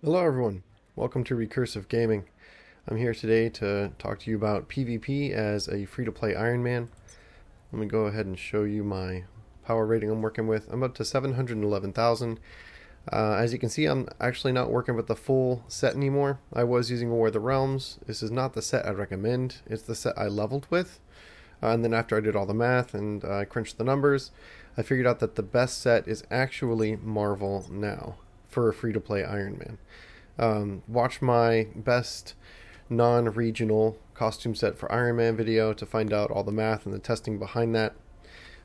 Hello everyone, welcome to Recursive Gaming. I'm here today to talk to you about PvP as a free-to-play Iron Man. Let me go ahead and show you my power rating I'm working with. I'm up to 711,000. As you can see, I'm actually not working with the full set anymore. I was using War of the Realms. This is not the set I'd recommend. It's the set I leveled with. And then after I did all the math and I crunched the numbers, I figured out that the best set is actually Marvel now for a free-to-play Iron Man. Watch my best non-regional costume set for Iron Man video to find out all the math and the testing behind that.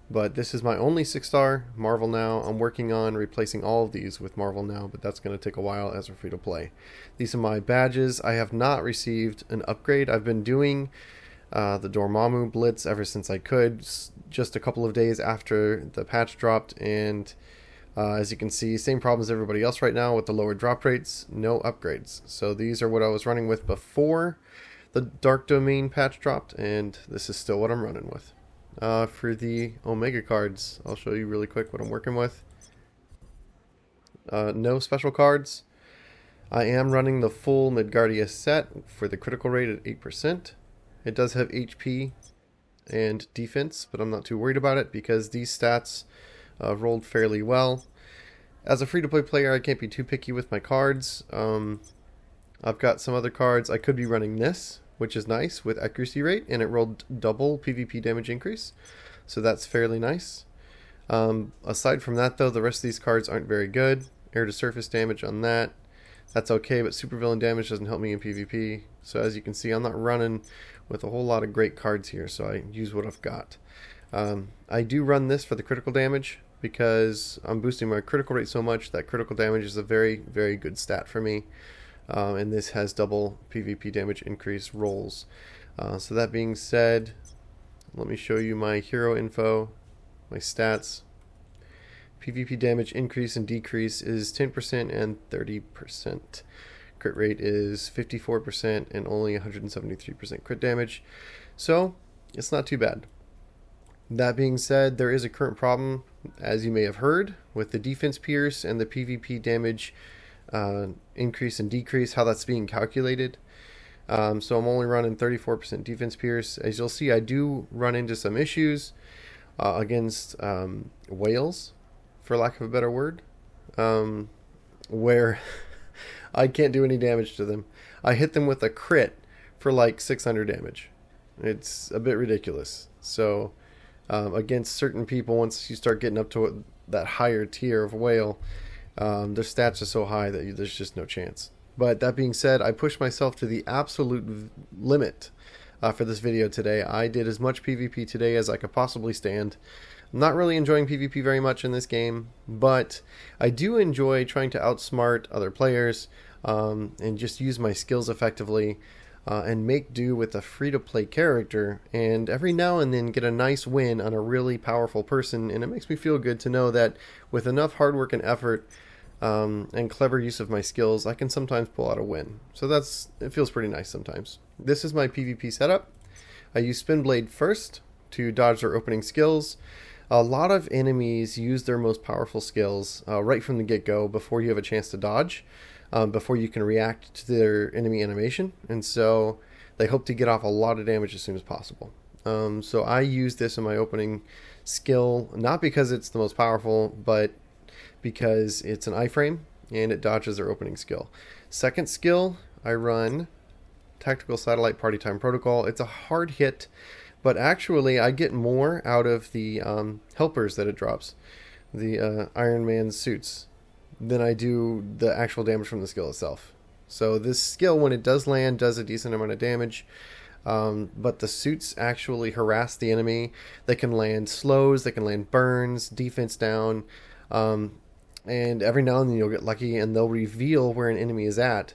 But this is my only 6-star Marvel Now. I'm working on replacing all of these with Marvel Now, but that's going to take a while as a free-to-play. These are my badges. I have not received an upgrade. I've been doing the Dormammu Blitz ever since I could, just a couple of days after the patch dropped, and as you can see, same problem as everybody else right now with the lower drop rates, no upgrades. So these are what I was running with before the Dark Domain patch dropped, and this is still what I'm running with. For the Omega cards, I'll show you really quick what I'm working with. No special cards. I am running the full Midgardia set for the critical rate at 8%. It does have HP and defense, but I'm not too worried about it because these stats rolled fairly well. As a free-to-play player, I can't be too picky with my cards. I've got some other cards. I could be running this, which is nice, with accuracy rate, and it rolled double PvP damage increase, so that's fairly nice. Aside from that, though, the rest of these cards aren't very good. Air-to-surface damage on that, that's okay, but supervillain damage doesn't help me in PvP. So as you can see, I'm not running with a whole lot of great cards here, so I use what I've got. I do run this for the critical damage because I'm boosting my critical rate so much that critical damage is a very, very good stat for me. And this has double PvP damage increase rolls. So that being said, let me show you my hero info, my stats. PvP damage increase and decrease is 10% and 30%. Crit rate is 54% and only 173% crit damage. So it's not too bad. That being said, there is a current problem, as you may have heard, with the defense pierce and the PvP damage increase and decrease, how that's being calculated. So I'm only running 34% defense pierce. As you'll see, I do run into some issues against whales, for lack of a better word, where I can't do any damage to them. I hit them with a crit for like 600 damage. It's a bit ridiculous. So against certain people, once you start getting up to that higher tier of whale, their stats are so high that there's just no chance. But that being said, I pushed myself to the absolute limit for this video today. I did as much PvP today as I could possibly stand. I'm not really enjoying PvP very much in this game, but I do enjoy trying to outsmart other players and just use my skills effectively and make do with a free-to-play character, and every now and then get a nice win on a really powerful person, and it makes me feel good to know that with enough hard work and effort and clever use of my skills, I can sometimes pull out a win. So it feels pretty nice sometimes. This is my PvP setup. I use Spin Blade first to dodge their opening skills. A lot of enemies use their most powerful skills right from the get-go before you have a chance to dodge, before you can react to their enemy animation, and so they hope to get off a lot of damage as soon as possible. So I use this in my opening skill, not because it's the most powerful, but because it's an iframe and it dodges their opening skill. Second skill, I run Tactical Satellite Party Time Protocol. It's a hard hit, but actually I get more out of the helpers that it drops, the Iron Man suits, than I do the actual damage from the skill itself. So this skill, when it does land, does a decent amount of damage, but the suits actually harass the enemy. They can land slows, they can land burns, defense down, and every now and then you'll get lucky and they'll reveal where an enemy is at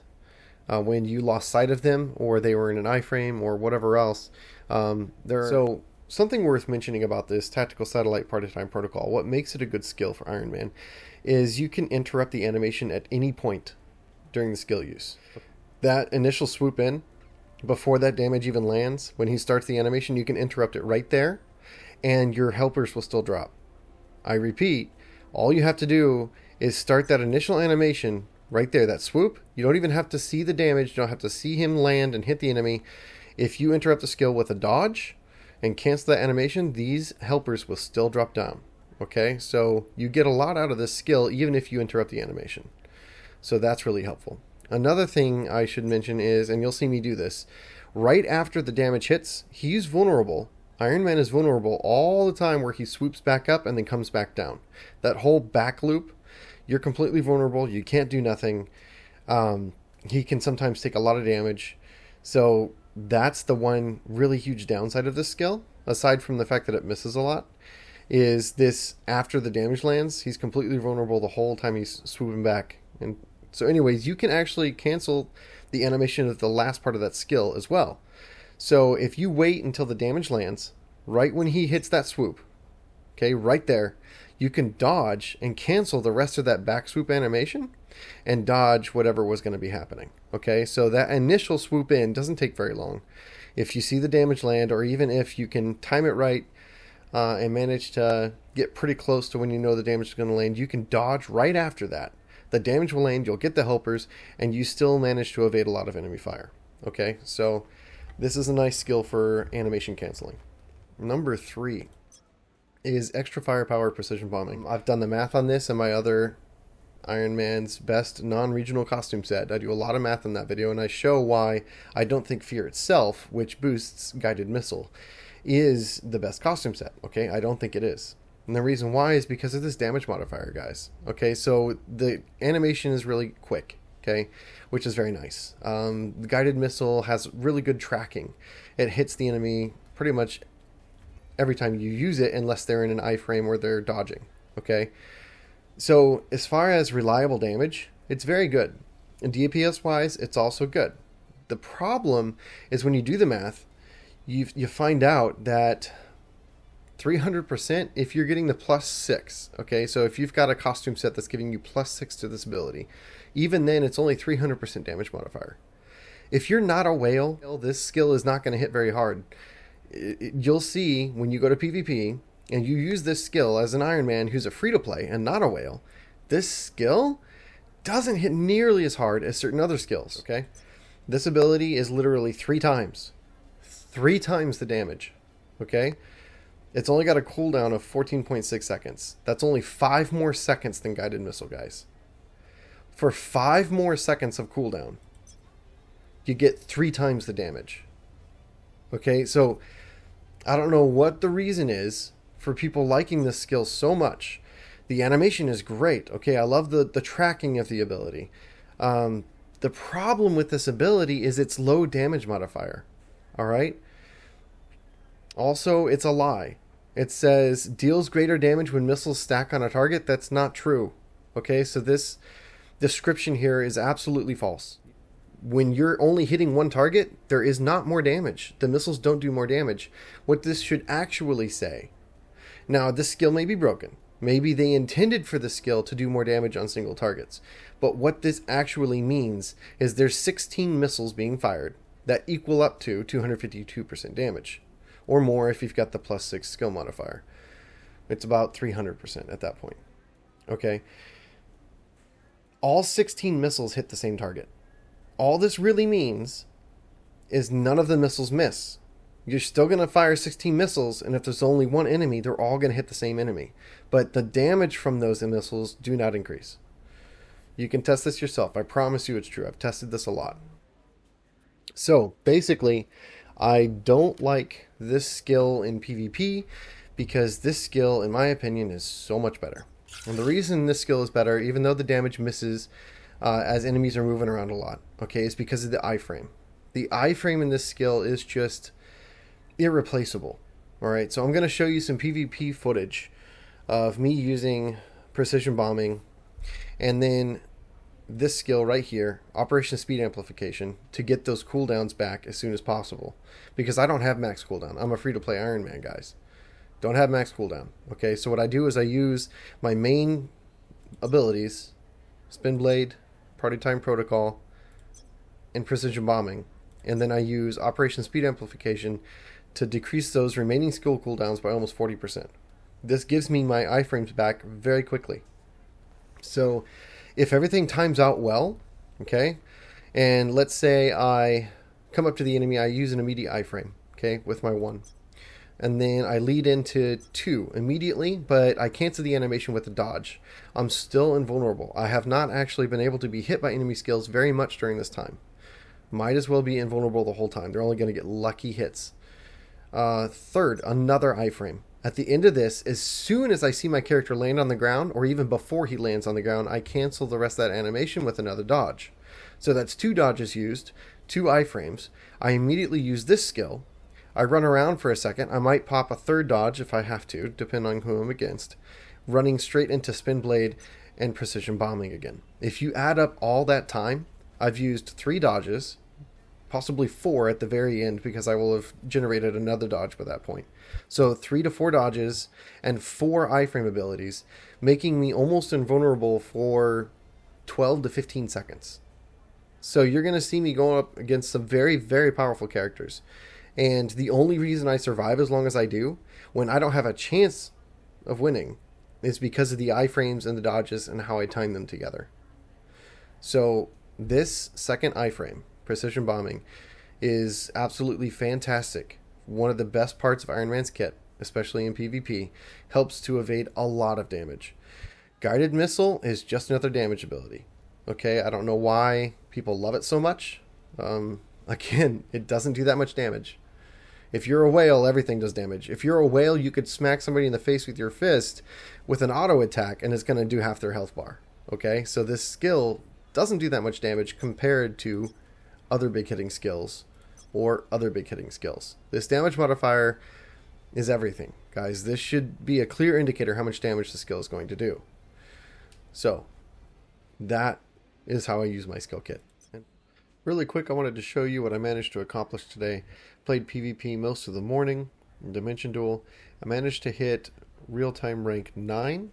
when you lost sight of them, or they were in an iframe or whatever else. So something worth mentioning about this Tactical Satellite Party Time Protocol, what makes it a good skill for Iron Man, is you can interrupt the animation at any point during the skill use. That initial swoop in, before that damage even lands, when he starts the animation, you can interrupt it right there, and your helpers will still drop. I repeat, all you have to do is start that initial animation right there, that swoop. You don't even have to see the damage. You don't have to see him land and hit the enemy. If you interrupt the skill with a dodge and cancel that animation, these helpers will still drop down. Okay, so you get a lot out of this skill even if you interrupt the animation. So that's really helpful. Another thing I should mention is, and you'll see me do this, right after the damage hits, he's vulnerable. Iron Man is vulnerable all the time where he swoops back up and then comes back down. That whole back loop, you're completely vulnerable. You can't do nothing. He can sometimes take a lot of damage. So that's the one really huge downside of this skill, aside from the fact that it misses a lot, is this after the damage lands, he's completely vulnerable the whole time he's swooping back. And so anyways, you can actually cancel the animation of the last part of that skill as well. So if you wait until the damage lands, right when he hits that swoop, okay, right there, you can dodge and cancel the rest of that back swoop animation and dodge whatever was going to be happening. Okay, so that initial swoop in doesn't take very long. If you see the damage land, or even if you can time it right, and manage to get pretty close to when you know the damage is going to land, you can dodge right after that. The damage will land, you'll get the helpers, and you still manage to evade a lot of enemy fire. Okay, so this is a nice skill for animation canceling. Number 3 is extra firepower precision bombing. I've done the math on this in my other Iron Man's best non-regional costume set. I do a lot of math in that video, and I show why I don't think Fear itself, which boosts guided missile, is the best costume set. Okay, I don't think it is. And the reason why is because of this damage modifier, guys. Okay, so the animation is really quick, okay, which is very nice. The guided missile has really good tracking. It hits the enemy pretty much every time you use it, unless they're in an iframe or they're dodging. Okay, so as far as reliable damage, it's very good. And DPS wise, it's also good. The problem is when you do the math, you find out that 300%, if you're getting the +6, okay, so if you've got a costume set that's giving you +6 to this ability, even then it's only 300% damage modifier. If you're not a whale, this skill is not going to hit very hard. You'll see when you go to PvP and you use this skill as an Iron Man who's a free-to-play and not a whale, this skill doesn't hit nearly as hard as certain other skills, okay? This ability is literally 3 times the damage, okay? It's only got a cooldown of 14.6 seconds. That's only 5 more seconds than guided missile, guys. For 5 more seconds of cooldown, you get 3 times the damage. Okay, so I don't know what the reason is for people liking this skill so much. The animation is great. Okay, I love the tracking of the ability. The problem with this ability is its low damage modifier. All right? Also, it's a lie. It says deals greater damage when missiles stack on a target. That's not true. Okay, so this description here is absolutely false. When you're only hitting one target, there is not more damage. The missiles don't do more damage. What this should actually say. Now, this skill may be broken. Maybe they intended for the skill to do more damage on single targets. But what this actually means is there's 16 missiles being fired that equal up to 252% damage. Or more if you've got the +6 skill modifier. It's about 300% at that point. Okay. All 16 missiles hit the same target. All this really means is none of the missiles miss. You're still going to fire 16 missiles, and if there's only one enemy, they're all going to hit the same enemy. But the damage from those missiles do not increase. You can test this yourself. I promise you it's true. I've tested this a lot. So, basically, I don't like this skill in PvP because this skill, in my opinion, is so much better. And the reason this skill is better, even though the damage misses as enemies are moving around a lot, okay, is because of the iframe. The iframe in this skill is just irreplaceable. Alright, so I'm going to show you some PvP footage of me using precision bombing and then this skill right here, Operation Speed Amplification, to get those cooldowns back as soon as possible. Because I don't have max cooldown. I'm a free-to-play Iron Man, guys. Don't have max cooldown. Okay, so what I do is I use my main abilities, Spin Blade, Party Time Protocol, and Precision Bombing. And then I use Operation Speed Amplification to decrease those remaining skill cooldowns by almost 40%. This gives me my iframes back very quickly. So If everything times out well, okay, and let's say I come up to the enemy, I use an immediate iframe, okay, with my 1. And then I lead into 2 immediately, but I cancel the animation with a dodge. I'm still invulnerable. I have not actually been able to be hit by enemy skills very much during this time. Might as well be invulnerable the whole time. They're only going to get lucky hits. Third, another iframe. At the end of this, as soon as I see my character land on the ground, or even before he lands on the ground, I cancel the rest of that animation with another dodge. So that's 2 dodges used, 2 iframes. I immediately use this skill. I run around for a second. I might pop a 3rd dodge if I have to, depending on who I'm against. Running straight into Spin Blade and Precision Bombing again. If you add up all that time, I've used 3 dodges, possibly 4 at the very end because I will have generated another dodge by that point. So 3 to 4 dodges and 4 iframe abilities, making me almost invulnerable for 12 to 15 seconds. So you're going to see me go up against some very, very powerful characters. And the only reason I survive as long as I do, when I don't have a chance of winning, is because of the iframes and the dodges and how I time them together. So this second iframe, Precision Bombing, is absolutely fantastic. One of the best parts of Iron Man's kit, especially in PvP, helps to evade a lot of damage. Guided Missile is just another damage ability. Okay, I don't know why people love it so much. Again, it doesn't do that much damage. If you're a whale, everything does damage. If you're a whale, you could smack somebody in the face with your fist with an auto attack and it's going to do half their health bar. Okay, so this skill doesn't do that much damage compared to other big hitting skills or other big hitting skills. This damage modifier is everything, guys. This should be a clear indicator how much damage the skill is going to do. So that is how I use my skill kit. Really quick, I wanted to show you what I managed to accomplish today. Played PvP most of the morning, Dimension Duel. I managed to hit real-time rank 9.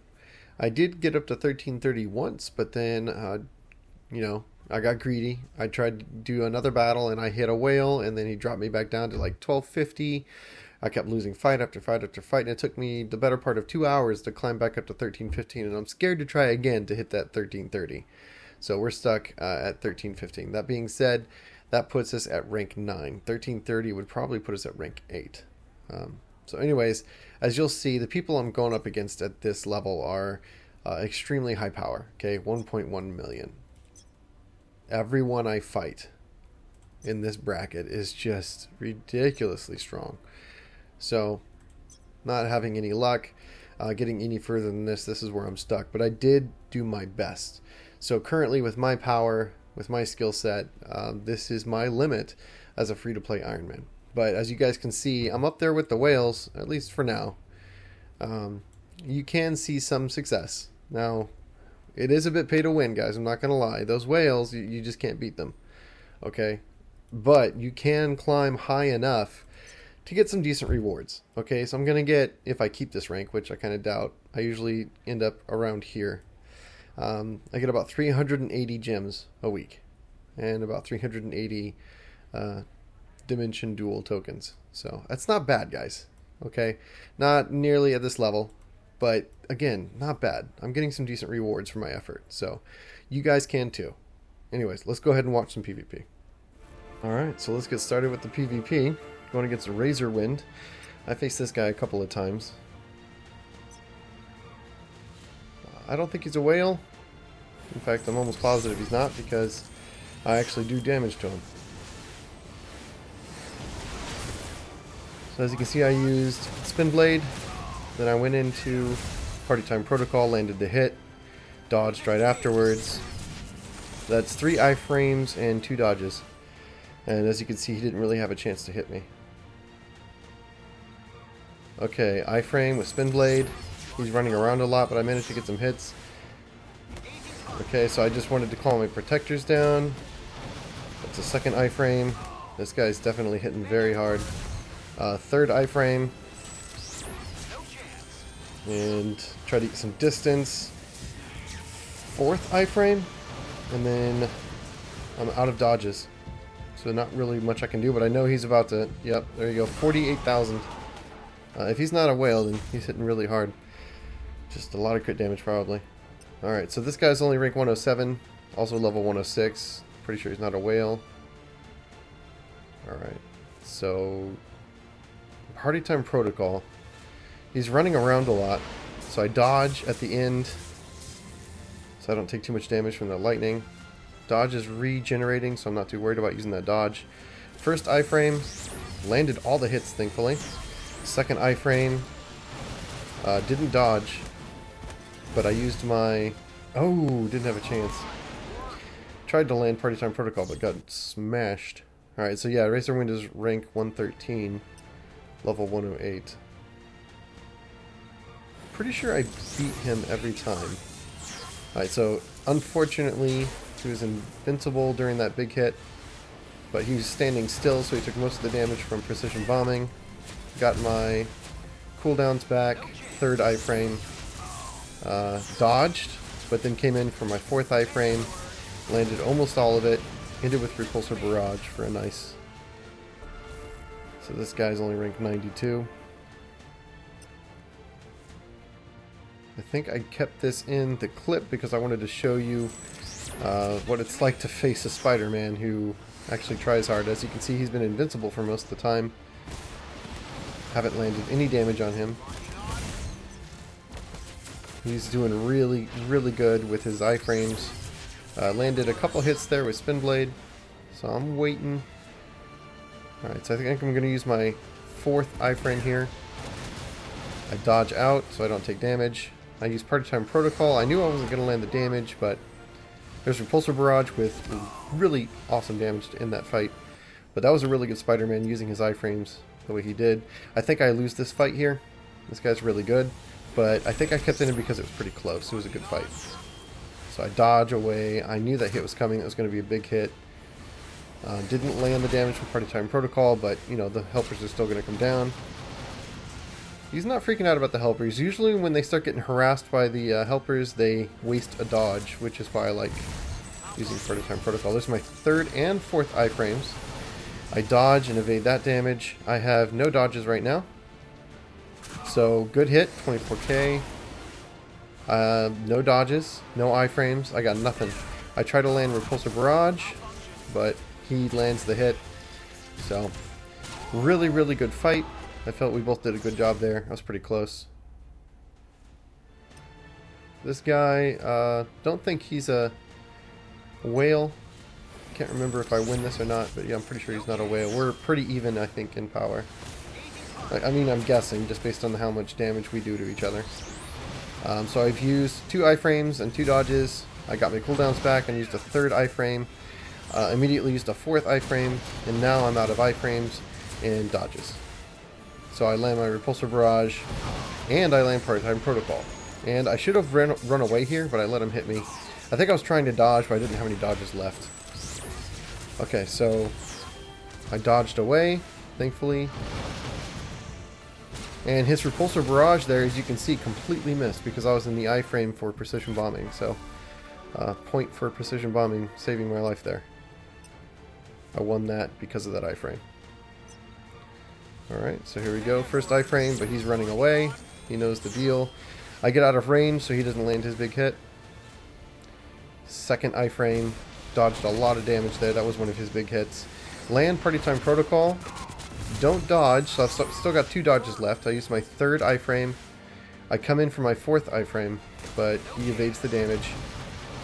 I did get up to 1330 once, but then, I got greedy. I tried to do another battle, and I hit a whale, and then he dropped me back down to like 1250. I kept losing fight after fight after fight, and it took me the better part of 2 hours to climb back up to 1315, and I'm scared to try again to hit that 1330. So we're stuck at 1315. That being said, that puts us at rank 9. 1330 would probably put us at rank 8. So anyways, as you'll see, the people I'm going up against at this level are extremely high power. Okay, 1.1 million. Everyone I fight in this bracket is just ridiculously strong. So, not having any luck, getting any further than this is where I'm stuck. But I did do my best. So currently with my power, with my skill set, this is my limit as a free-to-play Iron Man. But as you guys can see, I'm up there with the whales, at least for now. You can see some success. Now, it is a bit pay to win, guys. I'm not going to lie. Those whales, you just can't beat them. Okay? But you can climb high enough to get some decent rewards. Okay? So I'm going to get, if I keep this rank, which I kind of doubt, I usually end up around here. I get about 380 gems a week and about 380 Dimension Duel tokens. So that's not bad, guys. Okay, not nearly at this level, but again, not bad. I'm getting some decent rewards for my effort, so you guys can too. Anyways, let's go ahead and watch some PvP. Alright, so let's get started with the PvP. Going against a Razor Wind. I faced this guy a couple of times. I don't think he's a whale. In fact, I'm almost positive he's not because I actually do damage to him. So as you can see, I used Spin Blade. Then I went into Party Time Protocol, landed the hit, dodged right afterwards. That's 3 iframes and 2 dodges. And as you can see, he didn't really have a chance to hit me. Okay, iframe with Spin Blade. He's running around a lot, but I managed to get some hits. Okay, so I just wanted to call my protectors down. That's a second iframe. This guy's definitely hitting very hard. Third iframe. And try to get some distance. Fourth iframe. And then I'm out of dodges. So not really much I can do, but I know he's about to... Yep, there you go. 48,000. If he's not a whale, then he's hitting really hard. Just a lot of crit damage, probably. Alright, so this guy's only rank 107, also level 106. Pretty sure he's not a whale. Alright, so party time protocol. He's running around a lot, so I dodge at the end so I don't take too much damage from the lightning. Dodge is regenerating, so I'm not too worried about using that dodge. First iframe, landed all the hits, thankfully. Second iframe, didn't dodge, but I used my... Oh, didn't have a chance. Tried to land Party Time Protocol, but got smashed. Alright, so yeah, Racer Wind is rank 113, level 108. Pretty sure I beat him every time. Alright, so unfortunately, he was invincible during that big hit, but he was standing still, so he took most of the damage from precision bombing. Got my cooldowns back, third iframe, dodged, but then came in for my fourth iframe, landed almost all of it, ended with repulsor barrage for a nice. So this guy's only ranked 92. I think I kept this in the clip because I wanted to show you what it's like to face a Spider-Man who actually tries hard. As you can see, he's been invincible for most of the time. Haven't landed any damage on him. He's doing really, really good with his iframes. Landed a couple hits there with Spin Blade, so I'm waiting. Alright, so I think I'm going to use my fourth iframe here. I dodge out so I don't take damage. I use Party Time Protocol. I knew I wasn't going to land the damage, but there's Repulsor Barrage with really awesome damage to end that fight. But that was a really good Spider-Man using his iframes the way he did. I think I lose this fight here. This guy's really good, but I think I kept it in because it was pretty close. It was a good fight. So I dodge away. I knew that hit was coming. It was going to be a big hit. Didn't land the damage from Party Time Protocol, but you know, the helpers are still going to come down. He's not freaking out about the helpers. Usually when they start getting harassed by the helpers, they waste a dodge, which is why I like using Party Time Protocol. This is my third and fourth iframes. I dodge and evade that damage. I have no dodges right now. So good hit, 24k. No dodges, no iframes. I got nothing. I try to land Repulsor Barrage, but he lands the hit. So really, really good fight. I felt we both did a good job there. I was pretty close. This guy, don't think he's a whale. Can't remember if I win this or not, but yeah, I'm pretty sure he's not a whale. We're pretty even, I think, in power. I mean, I'm guessing, just based on how much damage we do to each other. So I've used 2 iframes and 2 dodges. I got my cooldowns back and used a third iframe. Immediately used a fourth iframe, and now I'm out of iframes and dodges. So I land my Repulsor Barrage, and I land Party Time Protocol. And I should have run away here, but I let him hit me. I think I was trying to dodge, but I didn't have any dodges left. Okay, so I dodged away, thankfully. And his Repulsor Barrage there, as you can see, completely missed because I was in the iframe for precision bombing. So, point for precision bombing, saving my life there. I won that because of that iframe. Alright, so here we go. First iframe, but he's running away. He knows the deal. I get out of range so he doesn't land his big hit. Second iframe, dodged a lot of damage there. That was one of his big hits. Land Party Time Protocol. Don't dodge, so I've still got 2 dodges left. I used my third iframe. I come in for my fourth iframe, but he evades the damage.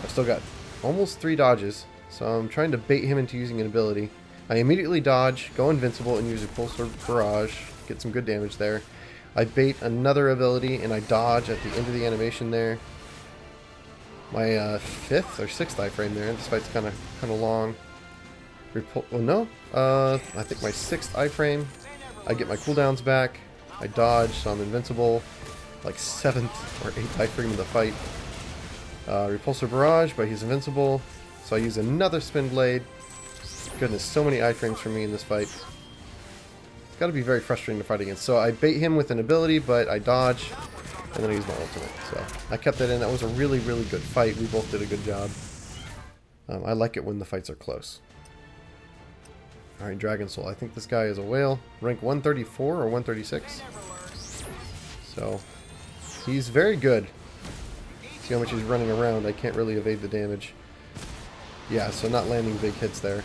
I've still got almost 3 dodges, so I'm trying to bait him into using an ability. I immediately dodge, go invincible, and use a Repulsor Barrage. Get some good damage there. I bait another ability, and I dodge at the end of the animation there. My 5th or 6th iframe there. This fight's kind of long. I think my 6th iframe. I get my cooldowns back. I dodge, so I'm invincible. Like 7th or 8th iframe of the fight. Repulsor Barrage, but he's invincible. So I use another Spin Blade. Goodness, so many iframes for me in this fight. It's got to be very frustrating to fight against. So I bait him with an ability, but I dodge, and then I use my ultimate. So I kept that in. That was a really, really good fight. We both did a good job. I like it when the fights are close. Alright, Dragon Soul. I think this guy is a whale. Rank 134 or 136. So, he's very good. See how much he's running around. I can't really evade the damage. Yeah, so not landing big hits there.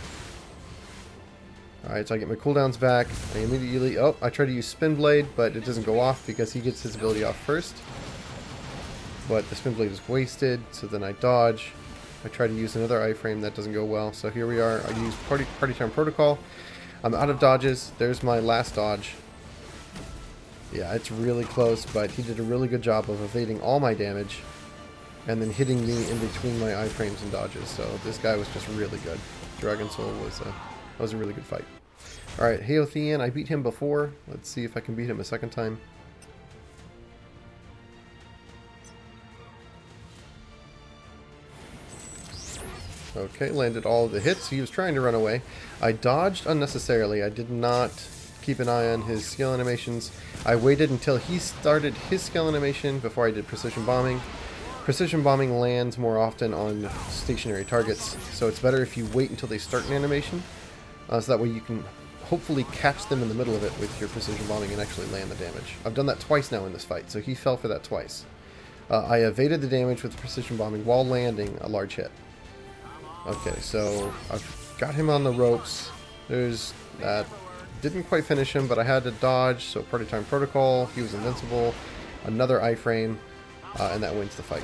Alright, so I get my cooldowns back. I immediately... Oh, I try to use Spin Blade, but it doesn't go off because he gets his ability off first. But the Spin Blade is wasted, so then I dodge. I try to use another iframe. That doesn't go well. So here we are. I use Party Time Protocol. I'm out of dodges. There's my last dodge. Yeah, it's really close, but he did a really good job of evading all my damage and then hitting me in between my iframes and dodges. So this guy was just really good. Dragon Soul was a really good fight. Alright, Heothean, I beat him before. Let's see if I can beat him a second time. Okay, landed all of the hits. He was trying to run away. I dodged unnecessarily. I did not keep an eye on his skill animations. I waited until he started his skill animation before I did precision bombing. Precision bombing lands more often on stationary targets, so it's better if you wait until they start an animation, so that way you can hopefully catch them in the middle of it with your precision bombing and actually land the damage. I've done that twice now in this fight, so he fell for that twice. I evaded the damage with precision bombing while landing a large hit. Okay, so I've got him on the ropes. There's that. Didn't quite finish him, but I had to dodge, so Party Time Protocol. He was invincible. Another iframe, and that wins the fight.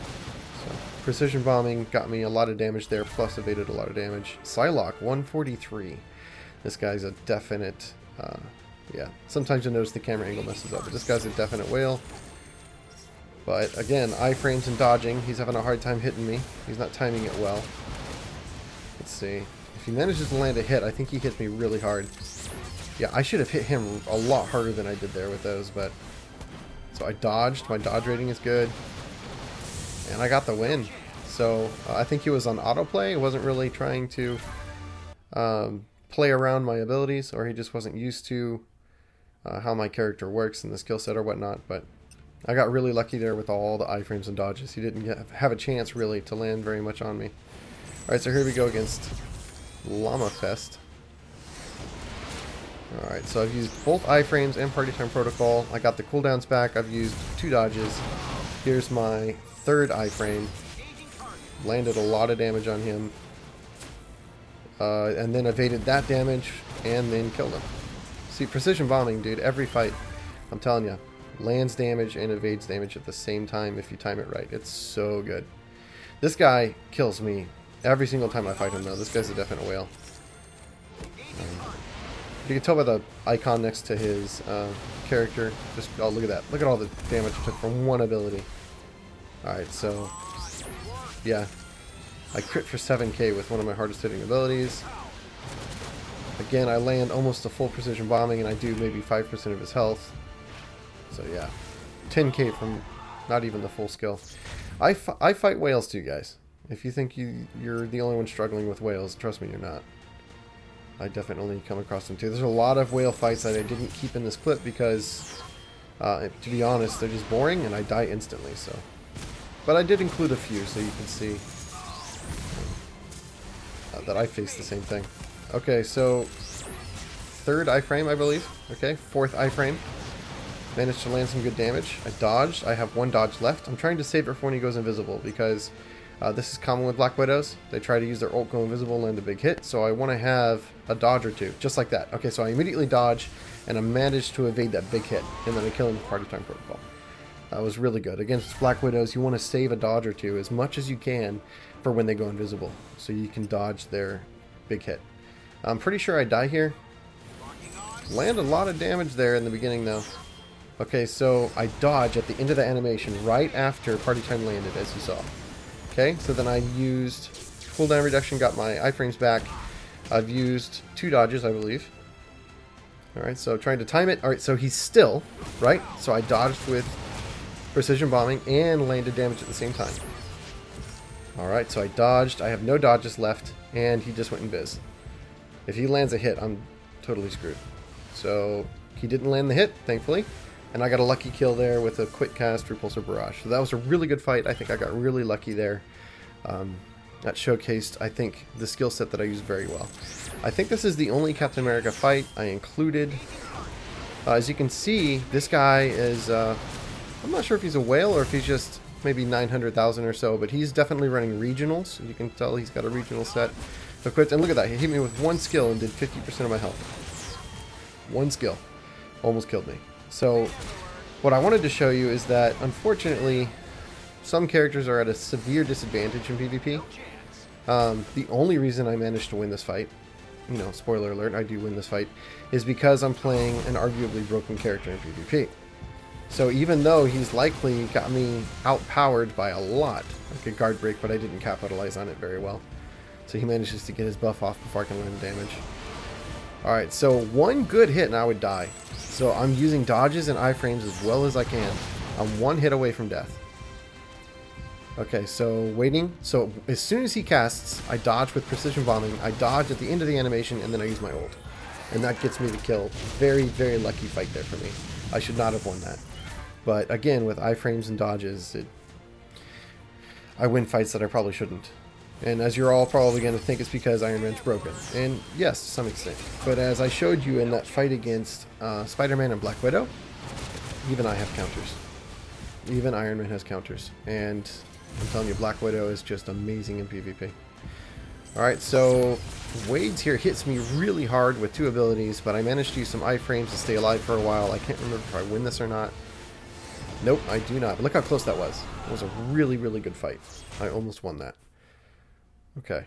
So precision bombing got me a lot of damage there, plus evaded a lot of damage. Psylocke, 143. This guy's a definite, yeah. Sometimes you notice the camera angle messes up, but this guy's a definite whale. But again, iframes and dodging. He's having a hard time hitting me. He's not timing it well. Let's see. If he manages to land a hit, I think he hits me really hard. Yeah, I should have hit him a lot harder than I did there with those, but... So I dodged. My dodge rating is good. And I got the win. So I think he was on autoplay. He wasn't really trying to play around my abilities, or he just wasn't used to how my character works and the skill set or whatnot, but I got really lucky there with all the iframes and dodges. He didn't have a chance really to land very much on me. Alright, so here we go against Llama Fest. Alright, so I've used both iframes and Party Time Protocol. I got the cooldowns back. I've used 2 dodges. Here's my 3rd iframe. Landed a lot of damage on him. And then evaded that damage and then killed him. See, precision bombing, dude, every fight, I'm telling you, lands damage and evades damage at the same time if you time it right. It's so good. This guy kills me every single time I fight him, though. This guy's a definite whale. You can tell by the icon next to his character. Just, oh, look at that. Look at all the damage I took from one ability. Alright, so, yeah. I crit for 7k with one of my hardest hitting abilities. Again, I land almost a full precision bombing, and I do maybe 5% of his health. So, yeah. 10k from not even the full skill. I fight whales too, guys. If you think you're the only one struggling with whales, trust me, you're not. I definitely come across them too. There's a lot of whale fights that I didn't keep in this clip because, to be honest, they're just boring and I die instantly. So, but I did include a few so you can see that I faced the same thing. Okay, so 3rd iframe, I believe. Okay, 4th iframe. Managed to land some good damage. I dodged. I have 1 dodge left. I'm trying to save it for when he goes invisible because this is common with Black Widows. They try to use their ult, go invisible, land a big hit. So I want to have a dodge or 2, just like that. Okay, so I immediately dodge, and I managed to evade that big hit, and then I kill him with Party Time Protocol. That was really good. Against Black Widows, you want to save a dodge or 2 as much as you can for when they go invisible, so you can dodge their big hit. I'm pretty sure I die here. Land a lot of damage there in the beginning, though. Okay, so I dodge at the end of the animation right after Party Time landed, as you saw. Okay, so then I used cooldown reduction, got my iframes back. I've used 2 dodges, I believe. Alright, so trying to time it. Alright, so he's still, right? So I dodged with precision bombing and landed damage at the same time. Alright, so I dodged. I have no dodges left, and he just went invis. If he lands a hit, I'm totally screwed. So he didn't land the hit, thankfully. And I got a lucky kill there with a quick cast repulsor barrage. So that was a really good fight. I think I got really lucky there. That showcased, I think, the skill set that I use very well. I think this is the only Captain America fight I included. As you can see, this guy is, I'm not sure if he's a whale or if he's just maybe 900,000 or so, but he's definitely running regionals. You can tell he's got a regional set equipped. And look at that, he hit me with one skill and did 50% of my health. One skill. Almost killed me. So what I wanted to show you is that, unfortunately, some characters are at a severe disadvantage in PvP. The only reason I managed to win this fight, you know, spoiler alert, I do win this fight, is because I'm playing an arguably broken character in PvP. So even though he's likely got me outpowered by a lot, like a guard break, but I didn't capitalize on it very well. So he manages to get his buff off before I can land damage. Alright, so one good hit and I would die. So I'm using dodges and iframes as well as I can. I'm one hit away from death. Okay, so waiting. So as soon as he casts, I dodge with precision bombing. I dodge at the end of the animation and then I use my ult. And that gets me the kill. Very, very lucky fight there for me. I should not have won that. But again, with iframes and dodges, I win fights that I probably shouldn't. And as you're all probably going to think, it's because Iron Man's broken. And yes, to some extent. But as I showed you in that fight against Spider-Man and Black Widow, even I have counters. Even Iron Man has counters. And I'm telling you, Black Widow is just amazing in PvP. Alright, so Wade's here hits me really hard with two abilities, but I managed to use some iframes to stay alive for a while. I can't remember if I win this or not. Nope, I do not. But look how close that was. It was a really, really good fight. I almost won that. Okay.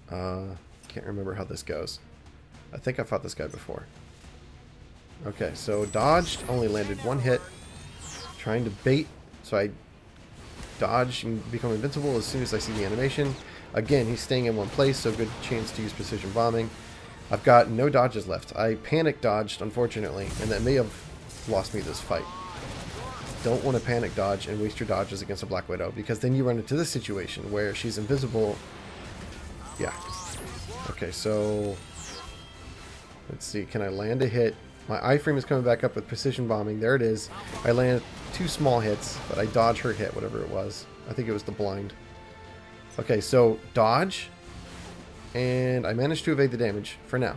Can't remember how this goes. I think I fought this guy before. Okay, so dodged, only landed one hit. Trying to bait, so I dodge and become invincible as soon as I see the animation. Again, he's staying in one place, so good chance to use precision bombing. I've got no dodges left. I panic dodged, unfortunately, and that may have lost me this fight. Don't want to panic dodge and waste your dodges against a Black Widow, because then you run into this situation where she's invisible. Yeah. Okay, so let's see. Can I land a hit? My iframe is coming back up with precision bombing. There it is. I landed two small hits, but I dodged her hit, whatever it was. I think it was the blind. Okay, so dodge, and I managed to evade the damage for now.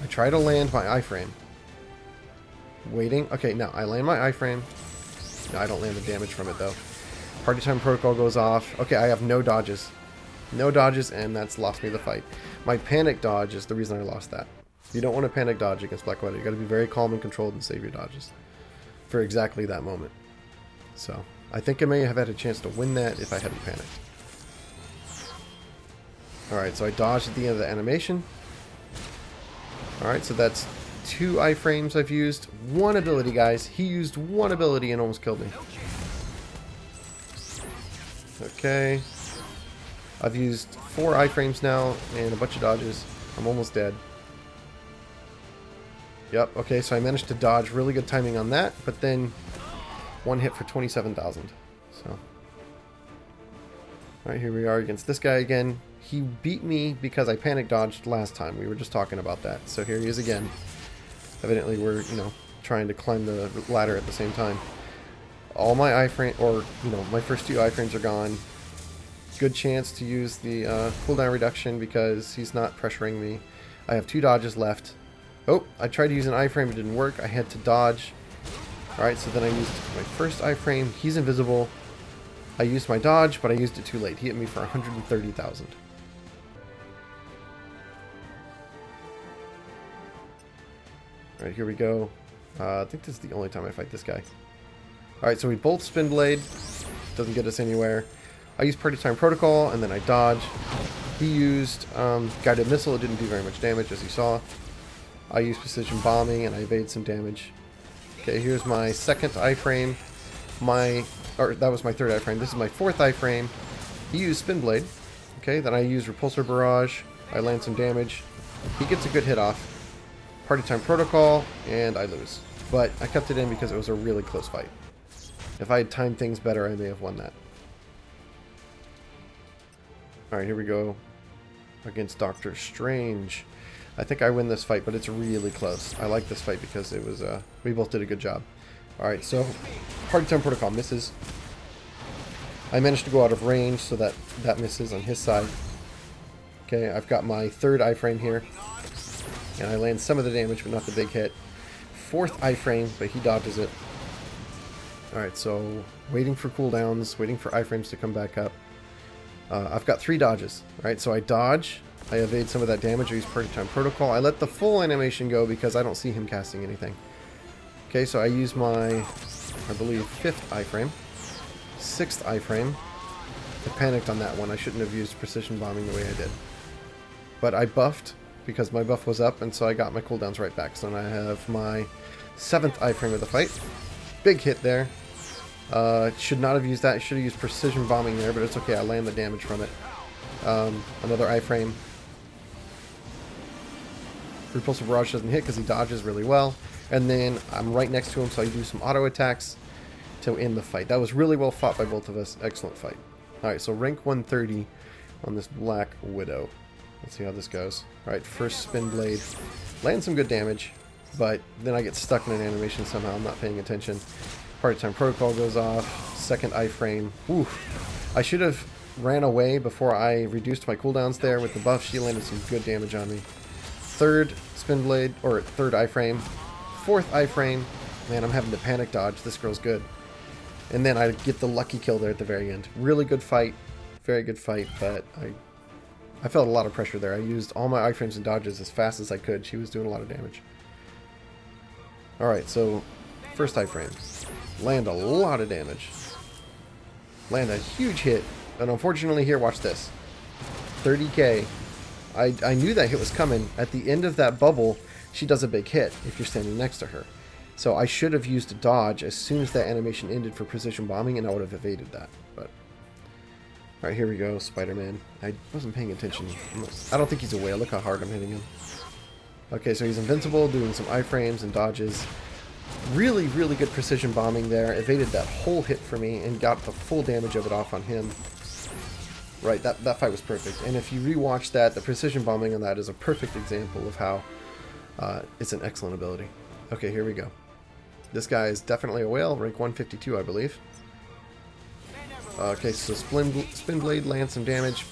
I try to land my iframe. Waiting. Okay, now I land my iframe. No, I don't land the damage from it though. Party time protocol goes off. Okay, I have no dodges. No dodges, and that's lost me the fight. My panic dodge is the reason I lost that. You don't want to panic dodge against Black Widow. You got to be very calm and controlled and save your dodges for exactly that moment. So I think I may have had a chance to win that if I hadn't panicked. Alright, so I dodged at the end of the animation. Alright, so that's two iframes I've used. One ability, guys. He used one ability and almost killed me. Okay. I've used 4 iframes now and a bunch of dodges. I'm almost dead. Yep, okay, so I managed to dodge. Really good timing on that, but then one hit for 27,000. So, alright, here we are against this guy again. He beat me because I panic dodged last time. We were just talking about that. So here he is again. Evidently we're, you know, trying to climb the ladder at the same time. All my iframe, or, you know, my first 2 iframes are gone. Good chance to use the cooldown reduction because he's not pressuring me. I have 2 dodges left. Oh, I tried to use an iframe, it didn't work. I had to dodge. Alright, so then I used my first iframe. He's invisible. I used my dodge, but I used it too late. He hit me for 130,000. Alright, here we go. I think this is the only time I fight this guy. Alright, so we both spin blade. Doesn't get us anywhere. I used party time protocol, and then I dodge. He used guided missile. It didn't do very much damage, as you saw. I used precision bombing, and I evade some damage. Okay, here's my second iframe. That was my third iframe. This is my fourth iframe. He used spin blade. Okay, then I use repulsor barrage. I land some damage. He gets a good hit off. Party time protocol, and I lose. But I kept it in because it was a really close fight. If I had timed things better, I may have won that. Alright, here we go. Against Doctor Strange. I think I win this fight, but it's really close. I like this fight because it was, we both did a good job. Alright, so, party time protocol misses. I managed to go out of range, so that misses on his side. Okay, I've got my third iframe here. And I land some of the damage, but not the big hit. Fourth iframe, but he dodges it. Alright, so waiting for cooldowns, waiting for iframes to come back up. I've got 3 dodges. Alright, so I dodge, I evade some of that damage, I use Party Time Protocol. I let the full animation go because I don't see him casting anything. Okay, so I use my, I believe, 5th iframe, 6th iframe. I panicked on that one. I shouldn't have used precision bombing the way I did. But I buffed because my buff was up, and so I got my cooldowns right back. So now I have my 7th iframe of the fight. Big hit there. Should not have used that. I should have used precision bombing there, but it's okay. I land the damage from it. Another iframe. Repulsive Barrage doesn't hit because he dodges really well. And then I'm right next to him, so I do some auto attacks to end the fight. That was really well fought by both of us. Excellent fight. Alright, so rank 130 on this Black Widow. Let's see how this goes. Alright, first Spin Blade. Land some good damage, but then I get stuck in an animation somehow. I'm not paying attention. Party Time Protocol goes off. 2nd iframe. Oof. I should have ran away before I reduced my cooldowns there with the buff. She landed some good damage on me. 3rd Spin Blade, or 3rd iframe. 4th iframe. Man, I'm having to panic dodge. This girl's good. And then I get the lucky kill there at the very end. Really good fight. Very good fight, but I felt a lot of pressure there. I used all my iframes and dodges as fast as I could. She was doing a lot of damage. Alright, so first iframe. Land a lot of damage. Land a huge hit. And unfortunately here, watch this. 30k. I knew that hit was coming. At the end of that bubble, she does a big hit if you're standing next to her. So I should have used a dodge as soon as that animation ended for precision bombing, and I would have evaded that. But alright, here we go, Spider-Man. I wasn't paying attention. I don't think he's aware. Look how hard I'm hitting him. Okay, so he's invincible, doing some iframes and dodges. Really, really good precision bombing there. Evaded that whole hit for me and got the full damage of it off on him. Right, that fight was perfect. And if you rewatch that, the precision bombing on that is a perfect example of how it's an excellent ability. Okay, here we go. This guy is definitely a whale, rank 152, I believe. Okay, so Spin Blade lands some damage.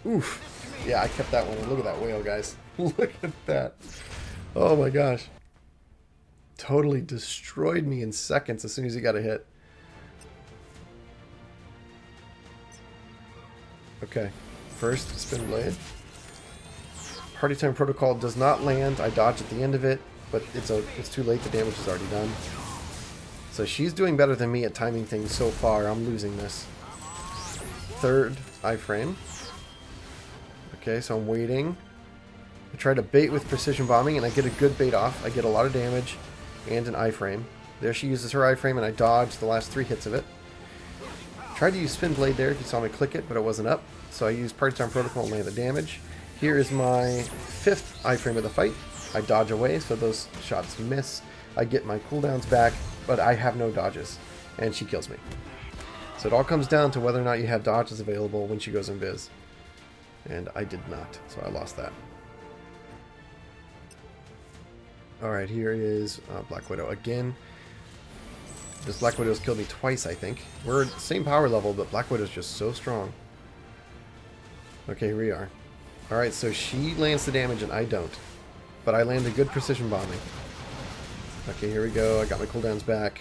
Oof. Yeah, I kept that one. Look at that whale, guys. Look at that. Oh my gosh. Totally destroyed me in seconds as soon as he got a hit. Okay, first Spin Blade. Party Time Protocol does not land. I dodge at the end of it, but it's too late. The damage is already done. So she's doing better than me at timing things so far. I'm losing this. 3rd iframe. Okay, so I'm waiting. I try to bait with precision bombing, and I get a good bait off. I get a lot of damage and an iframe. There she uses her iframe, and I dodge the last 3 hits of it. Tried to use Spin Blade there if you saw me click it, but it wasn't up. So I used Party Time Protocol and land the damage. Here is my 5th iframe of the fight. I dodge away, so those shots miss. I get my cooldowns back, but I have no dodges, and she kills me. So it all comes down to whether or not you have dodges available when she goes invis. And I did not, so I lost that. Alright, here is Black Widow again. This Black Widow's killed me twice, I think. We're at the same power level, but Black Widow's just so strong. Okay, here we are. Alright, so she lands the damage and I don't. But I land a good precision bombing. Okay, here we go. I got my cooldowns back.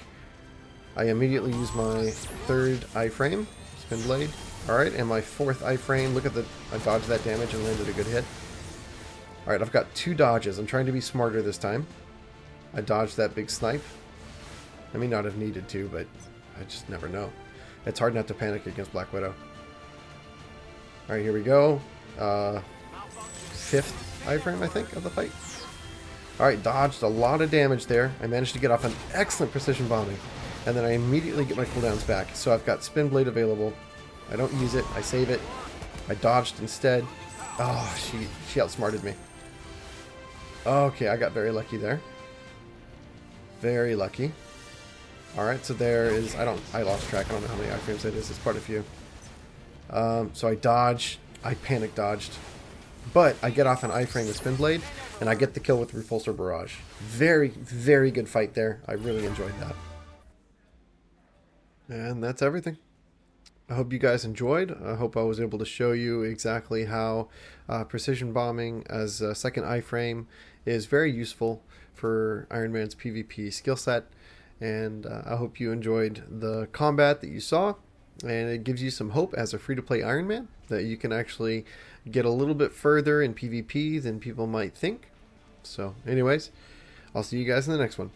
I immediately use my 3rd iframe. Spin Blade. Alright, and my 4th iframe. Look at the... I dodged that damage and landed a good hit. Alright, I've got 2 dodges. I'm trying to be smarter this time. I dodged that big snipe. I may not have needed to, but I just never know. It's hard not to panic against Black Widow. Alright, here we go. 5th iframe, I think, of the fight. Alright, dodged a lot of damage there. I managed to get off an excellent precision bombing. And then I immediately get my cooldowns back. So I've got Spin Blade available. I don't use it. I save it. I dodged instead. Oh, she outsmarted me. Okay, I got very lucky there. Very lucky. Alright, so there is... I lost track. I don't know how many iframes that is. It's quite a few. So I dodge. I panic dodged. But I get off an iframe with Spin Blade, and I get the kill with Repulsor Barrage. Very, very good fight there. I really enjoyed that. And that's everything. I hope you guys enjoyed. I hope I was able to show you exactly how precision bombing as a 2nd iframe is very useful for Iron Man's PvP skill set. And I hope you enjoyed the combat that you saw, and it gives you some hope as a free-to-play Iron Man that you can actually get a little bit further in PvP than people might think. So anyways, I'll see you guys in the next one.